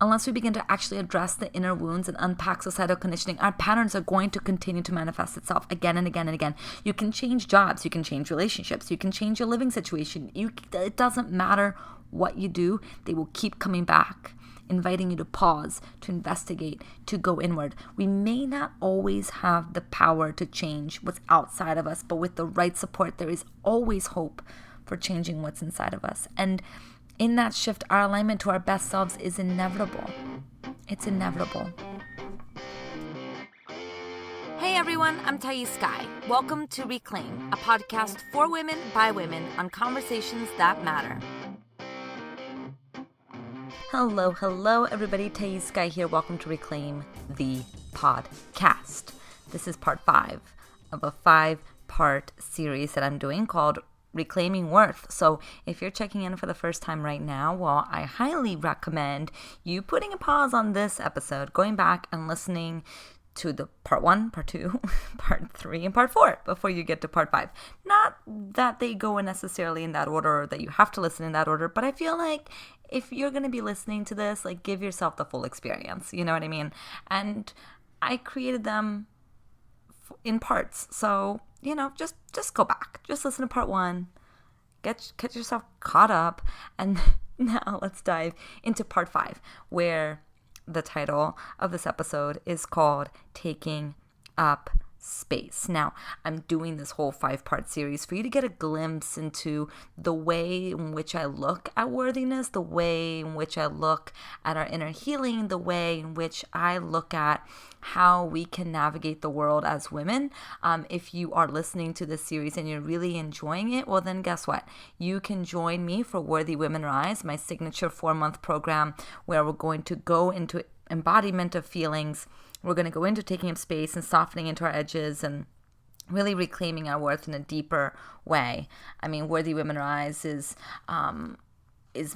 Unless we begin to actually address the inner wounds and unpack societal conditioning, our patterns are going to continue to manifest itself again and again and again. You can change jobs, you can change relationships, you can change your living situation. It doesn't matter what you do, they will keep coming back, inviting you to pause, to investigate, to go inward. We may not always have the power to change what's outside of us, but with the right support, there is always hope for changing what's inside of us. And in that shift, our alignment to our best selves is inevitable. It's inevitable. Hey everyone, I'm Thais Sky. Welcome to Reclaim, a podcast for women by women on conversations that matter. Hello everybody. Thais Sky here. Welcome to Reclaim, the podcast. This is part 5 of a 5-part series that I'm doing called Reclaiming Worth. So if you're checking in for the first time right now, well, I highly recommend you putting a pause on this episode, going back and listening to the part 1, part 2, part 3, and part 4 before you get to part 5. Not that they go necessarily in that order or that you have to listen in that order, but I feel like if you're going to be listening to this, like, give yourself the full experience. You know what I mean? And I created them in parts. So, you know, just go back. Just listen to part 1. Get yourself caught up. And now let's dive into part 5, where the title of this episode is called Taking Up Space. Now, I'm doing this whole 5-part series for you to get a glimpse into the way in which I look at worthiness, the way in which I look at our inner healing, the way in which I look at how we can navigate the world as women. If you are listening to this series and you're really enjoying it, well then guess what? You can join me for Worthy Women Rise, my signature 4-month program where we're going to go into embodiment of feelings. We're going to go into taking up space and softening into our edges and really reclaiming our worth in a deeper way. I mean, Worthy Women Rise is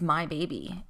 my baby.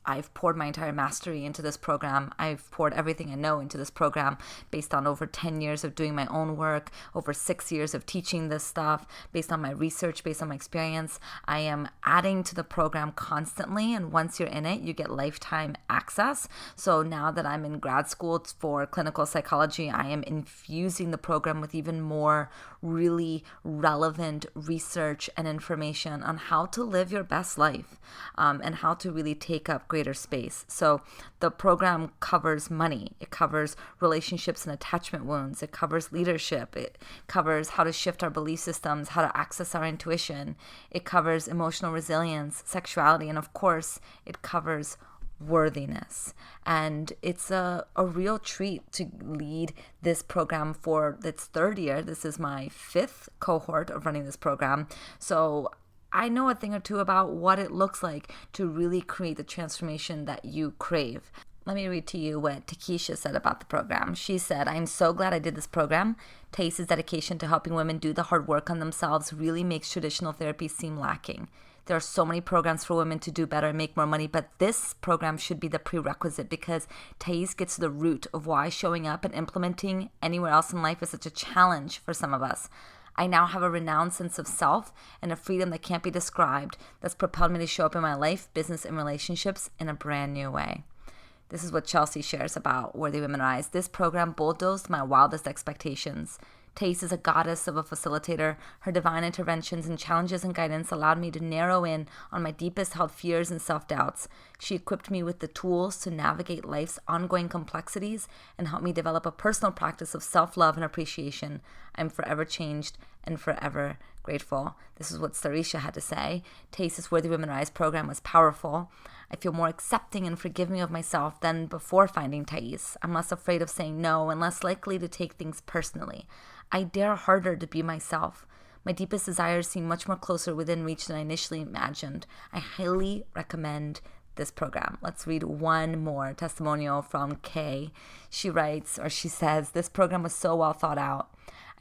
I've poured my entire mastery into this program. I've poured everything I know into this program based on over 10 years of doing my own work, over 6 years of teaching this stuff, based on my research, based on my experience. I am adding to the program constantly, and once you're in it, you get lifetime access. So now that I'm in grad school for clinical psychology, I am infusing the program with even more really relevant research and information on how to live your best life. And how to really take up greater space. So the program covers money. It covers relationships and attachment wounds. It covers leadership. It covers how to shift our belief systems, how to access our intuition. It covers emotional resilience, sexuality, and of course, it covers worthiness. And it's a real treat to lead this program for its 3rd year. This is my 5th cohort of running this program. So I know a thing or two about what it looks like to really create the transformation that you crave. Let me read to you what Takesha said about the program. She said, "I'm so glad I did this program. Thais' dedication to helping women do the hard work on themselves really makes traditional therapy seem lacking. There are so many programs for women to do better and make more money, but this program should be the prerequisite because Thais gets to the root of why showing up and implementing anywhere else in life is such a challenge for some of us. I now have a renowned sense of self and a freedom that can't be described that's propelled me to show up in my life, business, and relationships in a brand new way." This is what Chelsea shares about Worthy Women Rise. "This program bulldozed my wildest expectations. Thais is a goddess of a facilitator. Her divine interventions and challenges and guidance allowed me to narrow in on my deepest held fears and self-doubts. She equipped me with the tools to navigate life's ongoing complexities and helped me develop a personal practice of self-love and appreciation. I'm forever changed and forever grateful." This is what Sarisha had to say. "Thais' Worthy Women Rise program was powerful. I feel more accepting and forgiving of myself than before finding Thais. I'm less afraid of saying no and less likely to take things personally. I dare harder to be myself. My deepest desires seem much more closer within reach than I initially imagined. I highly recommend this program." Let's read one more testimonial from Kay. She writes, or she says, "This program was so well thought out.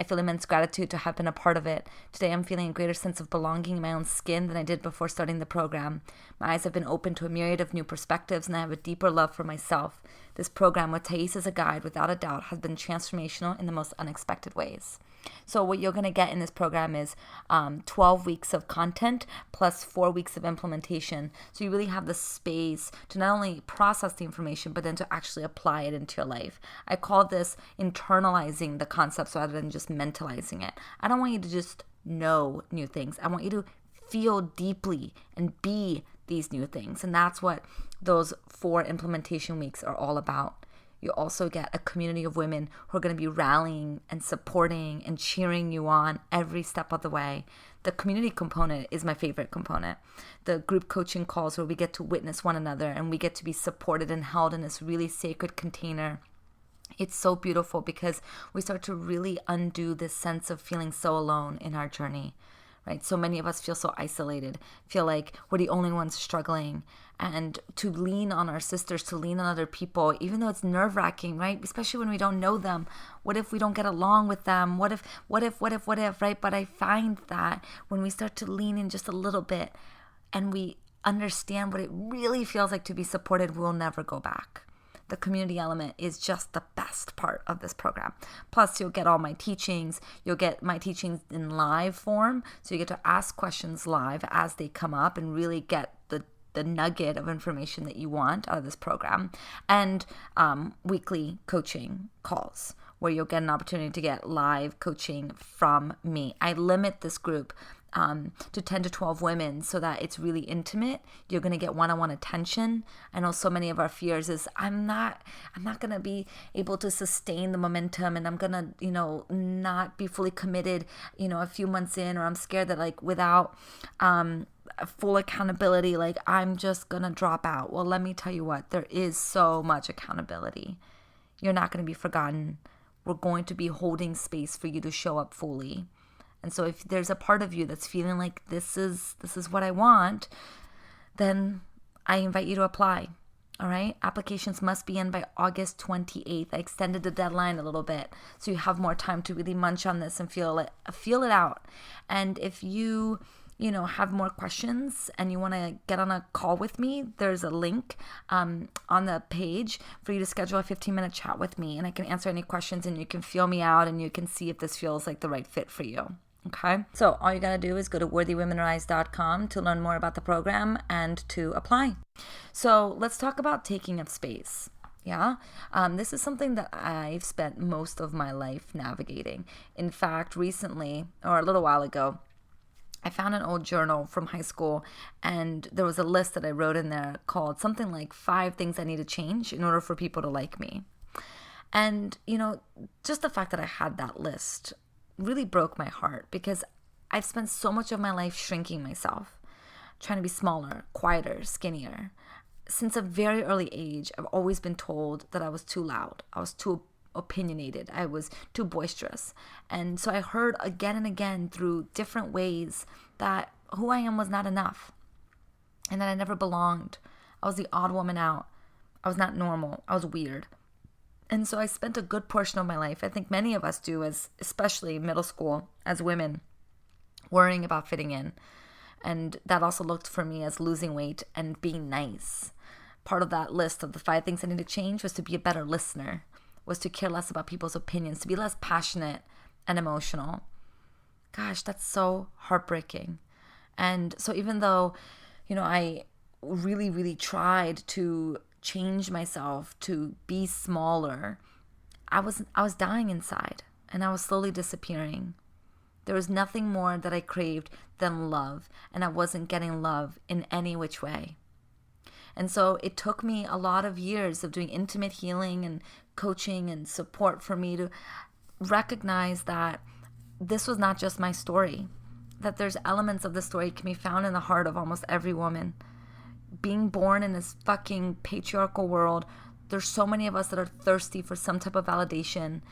I feel immense gratitude to have been a part of it. Today I'm feeling a greater sense of belonging in my own skin than I did before starting the program. My eyes have been opened to a myriad of new perspectives and I have a deeper love for myself. This program with Thais as a guide, without a doubt, has been transformational in the most unexpected ways. So what you're going to get in this program is 12 weeks of content plus 4 weeks of implementation. So you really have the space to not only process the information, but then to actually apply it into your life. I call this internalizing the concepts rather than just mentalizing it. I don't want you to just know new things. I want you to feel deeply and be these new things. And that's what those 4 implementation weeks are all about. You also get a community of women who are going to be rallying and supporting and cheering you on every step of the way. The community component is my favorite component. The group coaching calls where we get to witness one another and we get to be supported and held in this really sacred container. It's so beautiful because we start to really undo this sense of feeling so alone in our journey. Right? So many of us feel so isolated, feel like we're the only ones struggling. And to lean on our sisters, to lean on other people, even though it's nerve-wracking, right? Especially when we don't know them. What if we don't get along with them? What if, right? But I find that when we start to lean in just a little bit and we understand what it really feels like to be supported, we'll never go back. The community element is just the best part of this program. Plus, you'll get all my teachings. You'll get my teachings in live form. So you get to ask questions live as they come up and really get the nugget of information that you want out of this program. And weekly coaching calls where you'll get an opportunity to get live coaching from me. I limit this group to 10 to 12 women so that it's really intimate. You're going to get one-on-one attention. I know so many of our fears is I'm not going to be able to sustain the momentum, and I'm going to, not be fully committed, a few months in, or I'm scared that like without full accountability, like I'm just going to drop out. Well, let me tell you what, there is so much accountability. You're not going to be forgotten. We're going to be holding space for you to show up fully. And so if there's a part of you that's feeling like this is what I want, then I invite you to apply. All right? Applications must be in by August 28th. I extended the deadline a little bit so you have more time to really munch on this and feel it out. And if you have more questions and you want to get on a call with me, there's a link on the page for you to schedule a 15-minute chat with me, and I can answer any questions and you can feel me out and you can see if this feels like the right fit for you. Okay, so all you got to do is go to worthywomenrise.com to learn more about the program and to apply. So let's talk about taking up space. Yeah, this is something that I've spent most of my life navigating. In fact, recently, or a little while ago, I found an old journal from high school, and there was a list that I wrote in there called something like 5 things I need to change in order for people to like me. And, just the fact that I had that list really broke my heart because I've spent so much of my life shrinking myself, trying to be smaller, quieter, skinnier. Since a very early age, I've always been told that I was too loud. I was too opinionated. I was too boisterous. And so I heard again and again through different ways that who I am was not enough and that I never belonged. I was the odd woman out. I was not normal. I was weird. And so I spent a good portion of my life, I think many of us do, as especially middle school, as women, worrying about fitting in. And that also looked for me as losing weight and being nice. Part of that list of the 5 things I need to change was to be a better listener, was to care less about people's opinions, to be less passionate and emotional. Gosh, that's so heartbreaking. And so even though, I really, really tried to change myself to be smaller, I was dying inside and I was slowly disappearing. There was nothing more that I craved than love, and I wasn't getting love in any which way. And so it took me a lot of years of doing intimate healing and coaching and support for me to recognize that this was not just my story, that there's elements of the story can be found in the heart of almost every woman. Being born in this fucking patriarchal world, there's so many of us that are thirsty for some type of validation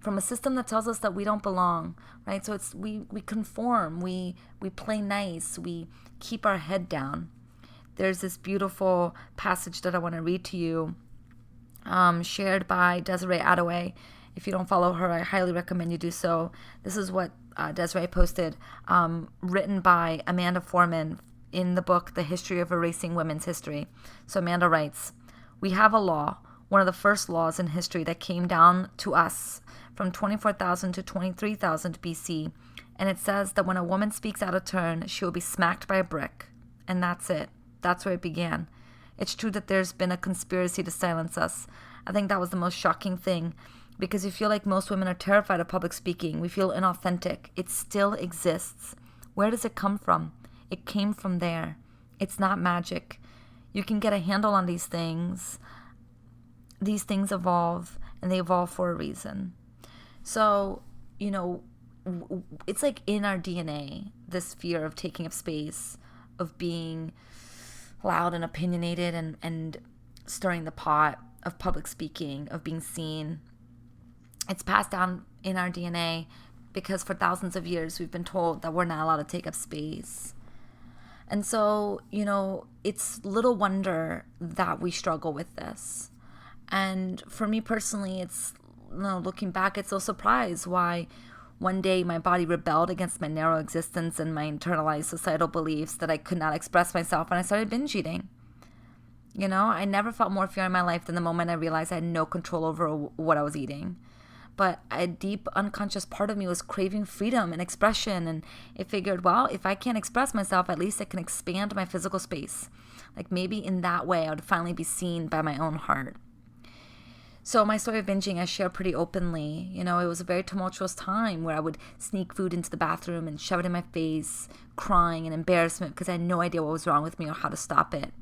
from a system that tells us that we don't belong, right? So it's we conform, we play nice, we keep our head down. There's this beautiful passage that I want to read to you, shared by Desiree Adaway. If you don't follow her, I highly recommend you do so. This is what Desiree posted, written by Amanda Foreman in the book, The History of Erasing Women's History. So Amanda writes, "We have a law. one of the first laws in history that came down to us from 24,000 to 23,000 BC. And it says that when a woman speaks out of turn, she will be smacked by a brick. And that's it. That's where it began. It's true that there's been a conspiracy to silence us. I think that was the most shocking thing, because we feel like most women are terrified of public speaking. We feel inauthentic. It still exists. Where does it come from? It came from there. It's not magic. You can get a handle on these things. These things evolve, and they evolve for a reason. So, it's like in our DNA, this fear of taking up space, of being loud and opinionated and stirring the pot, of public speaking, of being seen. It's passed down in our DNA because for thousands of years we've been told that we're not allowed to take up space. And so, it's little wonder that we struggle with this. And for me personally, it's, looking back, it's no surprise why one day my body rebelled against my narrow existence and my internalized societal beliefs that I could not express myself, and I started binge eating. I never felt more fear in my life than the moment I realized I had no control over what I was eating. But a deep unconscious part of me was craving freedom and expression, and it figured, well, if I can't express myself, at least I can expand my physical space. Like maybe in that way I would finally be seen by my own heart. So my story of binging I share pretty openly. It was a very tumultuous time where I would sneak food into the bathroom and shove it in my face, crying in embarrassment because I had no idea what was wrong with me or how to stop it.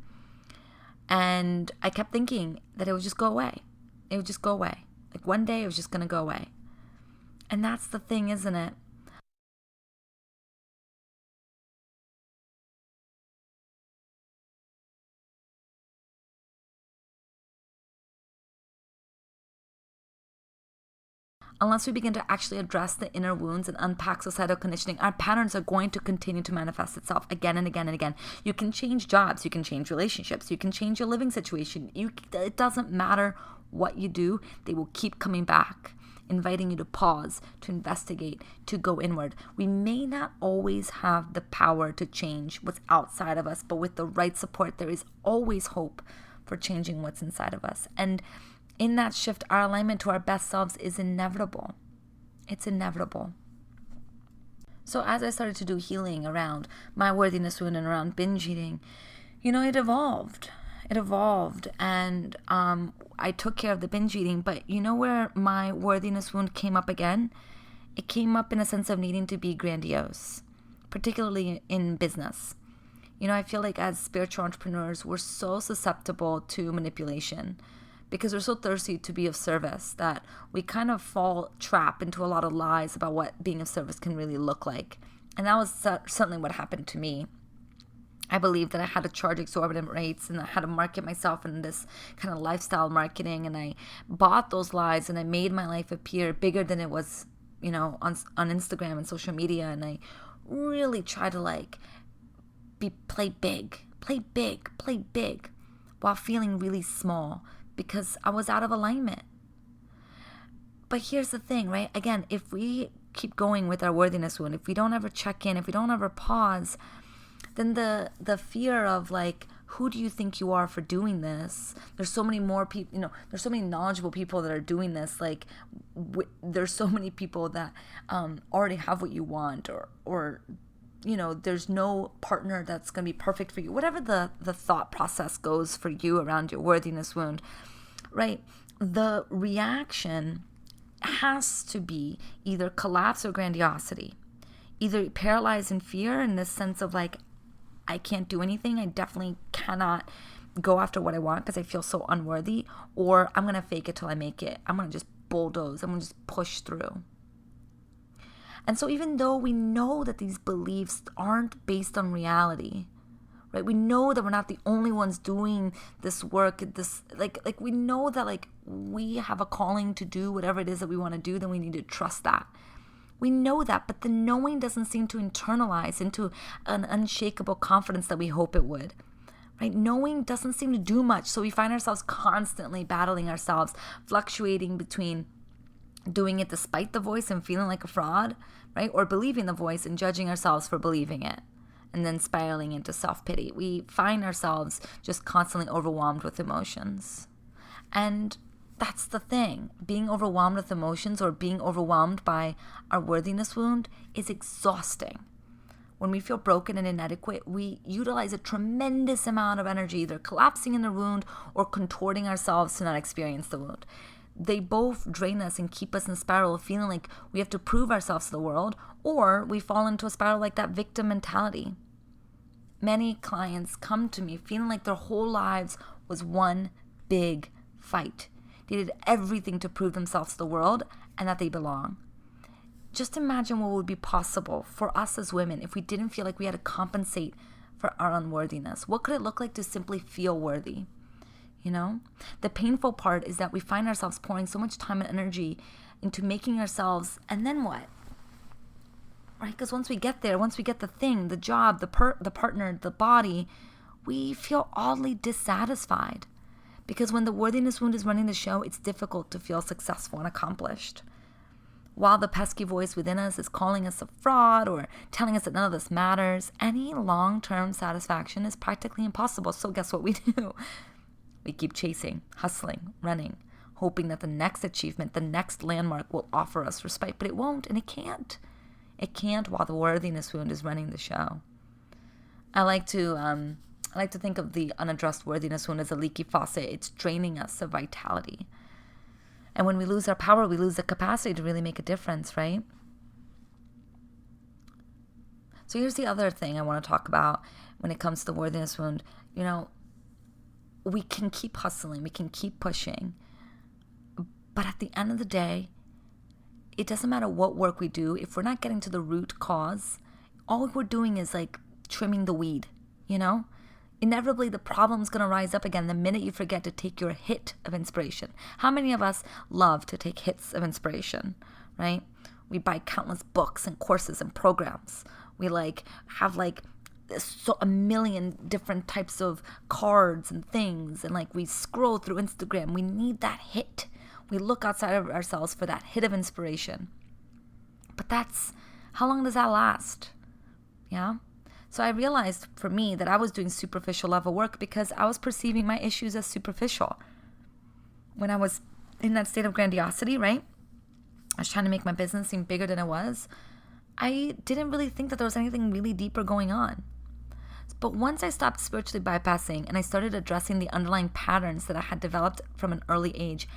And I kept thinking that it would just go away. It would just go away. Like one day it was just going to go away. And that's the thing, isn't it? Unless we begin to actually address the inner wounds and unpack societal conditioning, our patterns are going to continue to manifest itself again and again and again. You can change jobs, you can change relationships, you can change your living situation. It doesn't matter what you do, they will keep coming back, inviting you to pause, to investigate, to go inward. We may not always have the power to change what's outside of us, but with the right support, there is always hope for changing what's inside of us. And in that shift, our alignment to our best selves is inevitable. It's inevitable. So as I started to do healing around my worthiness wound and around binge eating, it evolved. It evolved, and I took care of the binge eating, but where my worthiness wound came up again? It came up in a sense of needing to be grandiose, particularly in business. I feel like as spiritual entrepreneurs, we're so susceptible to manipulation because we're so thirsty to be of service that we kind of fall trap into a lot of lies about what being of service can really look like. And that was certainly what happened to me. I believed that I had to charge exorbitant rates and I had to market myself in this kind of lifestyle marketing, and I bought those lies and I made my life appear bigger than it was, on Instagram and social media, and I really tried to play big while feeling really small because I was out of alignment. But here's the thing, right? Again, if we keep going with our worthiness wound, if we don't ever check in, if we don't ever pause, then the fear of who do you think you are for doing this? There's so many more people, there's so many knowledgeable people that are doing this. There's so many people that already have what you want, or there's no partner that's going to be perfect for you. Whatever the thought process goes for you around your worthiness wound, right? The reaction has to be either collapse or grandiosity. Either paralyzed in fear in this sense of I can't do anything. I definitely cannot go after what I want because I feel so unworthy, or I'm going to fake it till I make it. I'm going to just bulldoze. I'm going to just push through. And so even though we know that these beliefs aren't based on reality, right? We know that we're not the only ones doing this work. We know that we have a calling to do whatever it is that we want to do, then we need to trust that. We know that, but the knowing doesn't seem to internalize into an unshakable confidence that we hope it would, right? Knowing doesn't seem to do much, so we find ourselves constantly battling ourselves, fluctuating between doing it despite the voice and feeling like a fraud, right? Or believing the voice and judging ourselves for believing it, and then spiraling into self-pity. We find ourselves just constantly overwhelmed with emotions. And that's the thing. Being overwhelmed with emotions or being overwhelmed by our worthiness wound is exhausting. When we feel broken and inadequate, we utilize a tremendous amount of energy, either collapsing in the wound or contorting ourselves to not experience the wound. They both drain us and keep us in a spiral of feeling like we have to prove ourselves to the world, or we fall into a spiral like that victim mentality. Many clients come to me feeling like their whole lives was one big fight. They did everything to prove themselves to the world and that they belong. Just imagine what would be possible for us as women if we didn't feel like we had to compensate for our unworthiness. What could it look like to simply feel worthy? You know, the painful part is that we find ourselves pouring so much time and energy into making ourselves, and then what? Right? Because once we get there, once we get the thing, the job, the partner, the body, we feel oddly dissatisfied. Because when the worthiness wound is running the show, it's difficult to feel successful and accomplished. While the pesky voice within us is calling us a fraud or telling us that none of this matters, any long-term satisfaction is practically impossible. So guess what we do? We keep chasing, hustling, running, hoping that the next achievement, the next landmark will offer us respite. But it won't, and it can't. It can't while the worthiness wound is running the show. I like to think of the unaddressed worthiness wound as a leaky faucet. It's draining us of vitality. And when we lose our power, we lose the capacity to really make a difference, right? So here's the other thing I want to talk about when it comes to the worthiness wound. You know, we can keep hustling, we can keep pushing, but at the end of the day, it doesn't matter what work we do. If we're not getting to the root cause, all we're doing is like trimming the weed, you know? Inevitably, the problem's going to rise up again the minute you forget to take your hit of inspiration. How many of us love to take hits of inspiration, right? We buy countless books and courses and programs. We have a million different types of cards and things, and we scroll through Instagram. We need that hit. We look outside of ourselves for that hit of inspiration. But how long does that last? Yeah? So I realized for me that I was doing superficial level work because I was perceiving my issues as superficial. When I was in that state of grandiosity, right? I was trying to make my business seem bigger than it was. I didn't really think that there was anything really deeper going on. But once I stopped spiritually bypassing and I started addressing the underlying patterns that I had developed from an early age,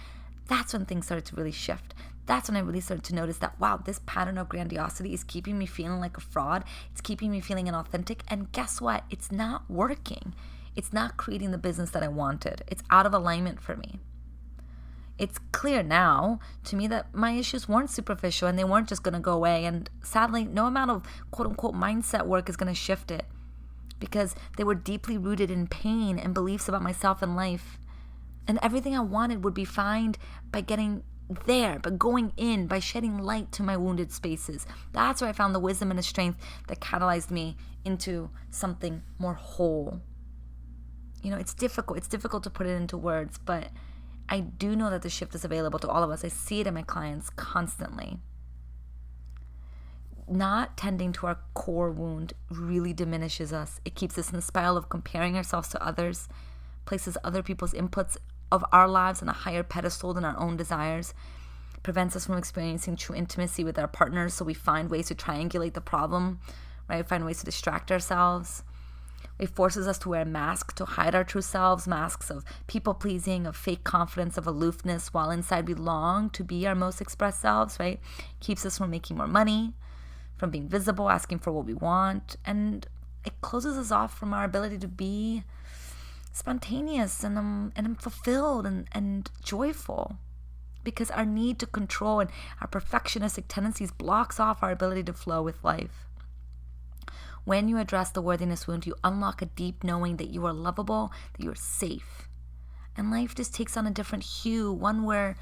that's when things started to really shift. That's when I really started to notice that, wow, this pattern of grandiosity is keeping me feeling like a fraud. It's keeping me feeling inauthentic. And guess what? It's not working. It's not creating the business that I wanted. It's out of alignment for me. It's clear now to me that my issues weren't superficial and they weren't just going to go away. And sadly, no amount of quote unquote mindset work is going to shift it because they were deeply rooted in pain and beliefs about myself and life. And everything I wanted would be found by getting there, by going in, by shedding light to my wounded spaces. That's where I found the wisdom and the strength that catalyzed me into something more whole. You know, it's difficult. It's difficult to put it into words, but I do know that the shift is available to all of us. I see it in my clients constantly. Not tending to our core wound really diminishes us. It keeps us in the spiral of comparing ourselves to others, places other people's inputs of our lives on a higher pedestal than our own desires, prevents us from experiencing true intimacy with our partners, so we find ways to triangulate the problem, right? We find ways to distract ourselves. It forces us to wear a mask to hide our true selves, masks of people-pleasing, of fake confidence, of aloofness, while inside we long to be our most expressed selves, right? Keeps us from making more money, from being visible, asking for what we want, and it closes us off from our ability to be spontaneous and fulfilled and joyful, because our need to control and our perfectionistic tendencies blocks off our ability to flow with life. When you address the worthiness wound, you unlock a deep knowing that you are lovable, that you're safe, and life just takes on a different hue, one where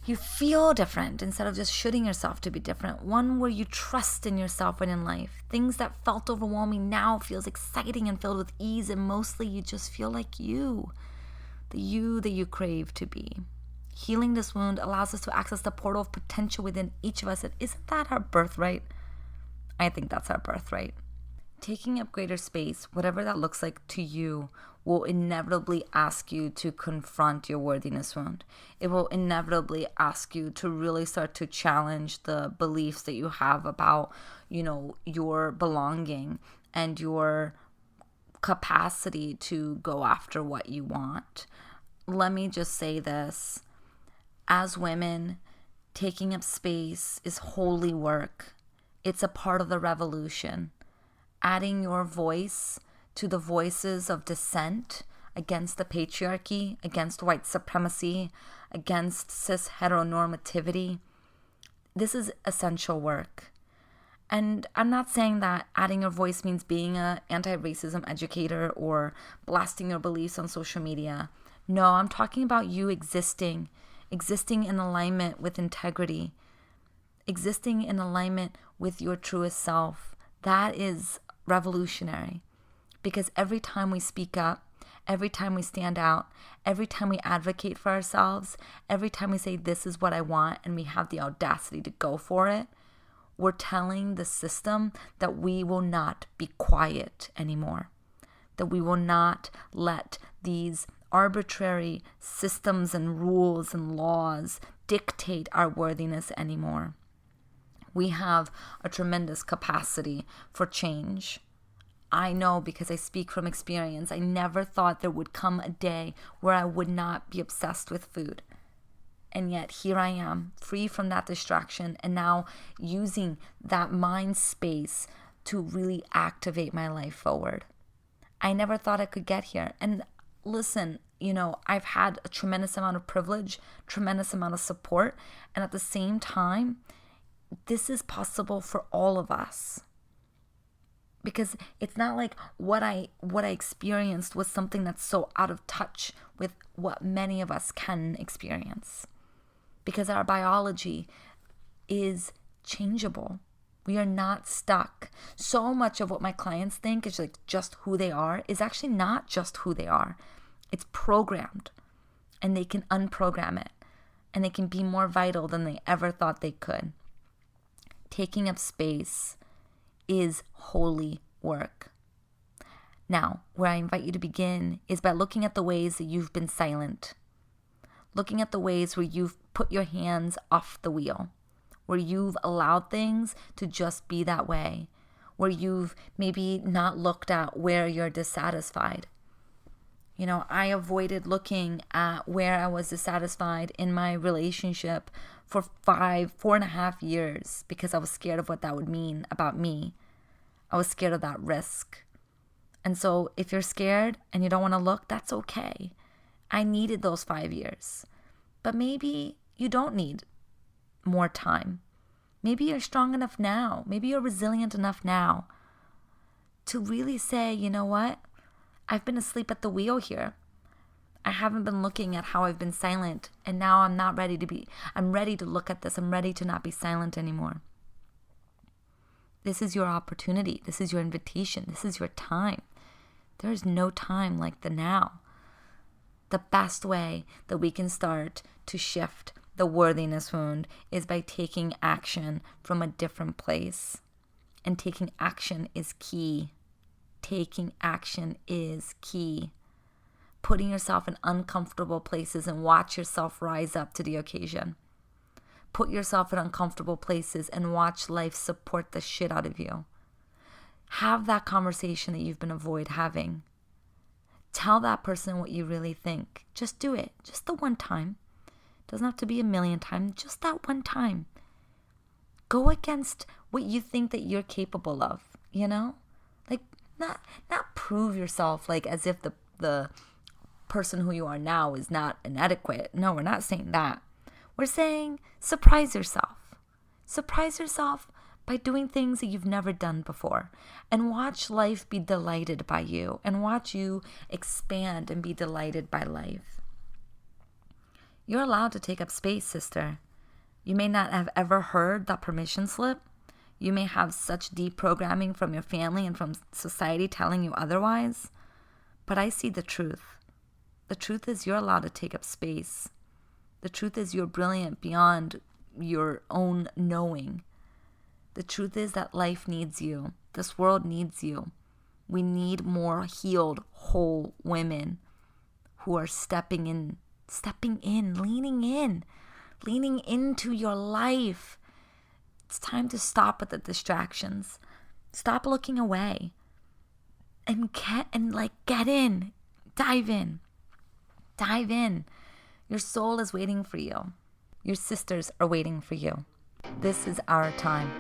you feel different instead of just shooting yourself to be different, one where you trust in yourself and in life. Things that felt overwhelming now feels exciting and filled with ease, and mostly you just feel like you, the you that you crave to be. Healing this wound allows us to access the portal of potential within each of us, and isn't that our birthright? I think that's our birthright. Taking up greater space, whatever that looks like to you, will inevitably ask you to confront your worthiness wound. It will inevitably ask you to really start to challenge the beliefs that you have about, your belonging and your capacity to go after what you want. Let me just say this. As women, taking up space is holy work. It's a part of the revolution. Adding your voice to the voices of dissent against the patriarchy, against white supremacy, against cis heteronormativity. This is essential work. And I'm not saying that adding your voice means being an anti-racism educator or blasting your beliefs on social media. No, I'm talking about you existing in alignment with integrity, existing in alignment with your truest self. That is revolutionary, because every time we speak up, every time we stand out, every time we advocate for ourselves, every time we say this is what I want and we have the audacity to go for it, we're telling the system that we will not be quiet anymore, that we will not let these arbitrary systems and rules and laws dictate our worthiness anymore. We have a tremendous capacity for change. I know, because I speak from experience. I never thought there would come a day where I would not be obsessed with food. And yet here I am, free from that distraction, and now using that mind space to really activate my life forward. I never thought I could get here. And listen, I've had a tremendous amount of privilege, tremendous amount of support, and at the same time, this is possible for all of us. Because it's not like what I experienced was something that's so out of touch with what many of us can experience. Because our biology is changeable. We are not stuck. So much of what my clients think is like just who they are is actually not just who they are. It's programmed, and they can unprogram it, and they can be more vital than they ever thought they could. Taking up space is holy work. Now, where I invite you to begin is by looking at the ways that you've been silent. Looking at the ways where you've put your hands off the wheel, where you've allowed things to just be that way, where you've maybe not looked at where you're dissatisfied. I avoided looking at where I was dissatisfied in my relationship for 4.5 years because I was scared of what that would mean about me. I was scared of that risk. And so if you're scared and you don't want to look, that's okay. I needed those 5 years. But maybe you don't need more time. Maybe you're strong enough now. Maybe you're resilient enough now to really say, you know what? I've been asleep at the wheel here. I haven't been looking at how I've been silent, and now I'm ready to look at this. I'm ready to not be silent anymore. This is your opportunity. This is your invitation. This is your time. There is no time like the now. The best way that we can start to shift the worthiness wound is by taking action from a different place. And taking action is key. Taking action is key. Putting yourself in uncomfortable places and watch yourself rise up to the occasion. Put yourself in uncomfortable places and watch life support the shit out of you. Have that conversation that you've been avoiding having. Tell that person what you really think. Just do it. Just the one time. Doesn't have to be a million times. Just that one time. Go against what you think that you're capable of, Like, not prove yourself like as if the person who you are now is not inadequate. No, we're not saying that. We're saying surprise yourself. Surprise yourself by doing things that you've never done before, and watch life be delighted by you, and watch you expand and be delighted by life. You're allowed to take up space, sister. You may not have ever heard that permission slip. You may have such deep programming from your family and from society telling you otherwise, but I see the truth. The truth is you're allowed to take up space. The truth is you're brilliant beyond your own knowing. The truth is that life needs you. This world needs you. We need more healed, whole women who are stepping in, leaning into your life. It's time to stop with the distractions. Stop looking away and get in. Dive in. Your soul is waiting for you. Your sisters are waiting for you. This is our time.